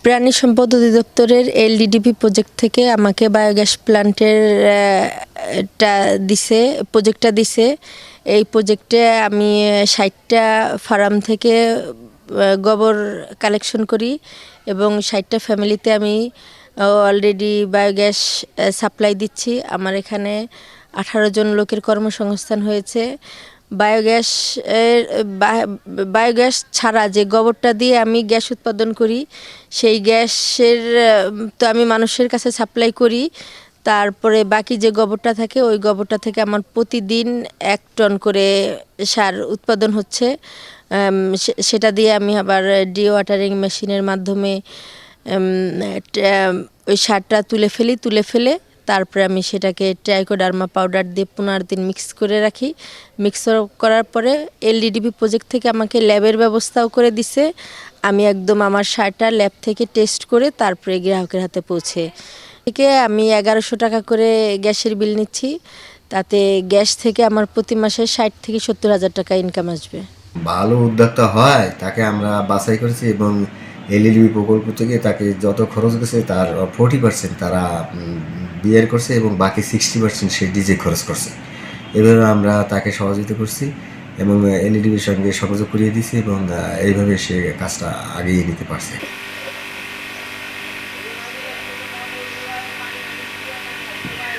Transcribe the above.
প্রাণী সম্পদ অধিদপ্তরের এলডিডিপি প্রজেক্ট থেকে আমাকে বায়োগ্যাস প্ল্যান্টের প্রজেক্টটা দিছে। এই প্রজেক্টে আমি 60টা ফার্ম থেকে গোবর কালেকশন করি এবং 60টা ফ্যামিলিতে আমি অলরেডি বায়োগ্যাস সাপ্লাই দিচ্ছি। আমার এখানে 18 জন লোকের কর্মসংস্থান হয়েছে। বায়োগ্যাস ছাড়া যে গোবরটা দিয়ে আমি গ্যাস উৎপাদন করি, সেই গ্যাসের তো আমি মানুষের কাছে সাপ্লাই করি। তারপরে বাকি যে গোবরটা থাকে, ওই গোবরটা থেকে আমার প্রতিদিন 1 টন করে সার উৎপাদন হচ্ছে। সেটা দিয়ে আমি আবার ডিওয়াটারিং মেশিনের মাধ্যমে ওই সারটা তুলে ফেলে তারপরে আমি সেটাকে ট্রাইকোডার্মা পাউডার দিয়ে 15 দিন মিক্স করে রাখি। মিক্স করার পরে এলডিডিপি প্রজেক্ট থেকে আমাকে ল্যাবের ব্যবস্থাও করে দিছে। আমি একদম আমার সারটা ল্যাব থেকে টেস্ট করে তারপরে গ্রাহকের হাতে পৌঁছে থেকে আমি 1100 টাকা করে গ্যাসের বিল নিচ্ছি। তাতে গ্যাস থেকে আমার প্রতি মাসে 60 থেকে 70 হাজার টাকা ইনকাম আসবে। ভালো উদ্যোক্তা হয় তাকে আমরা বাছাই করেছি এবং এলইডি প্রকল্প থেকে তাকে যত খরচ গেছে তার 40% তারা বিয়ার করছে এবং বাকি 60% সে ডিজে খরচ করছে। এভাবে আমরা তাকে সহযোগিতা করছি এবং এলইডির সঙ্গে সংযোগ করিয়ে দিয়েছি এবং এইভাবে সে কাজটা আগিয়ে নিতে পারছে।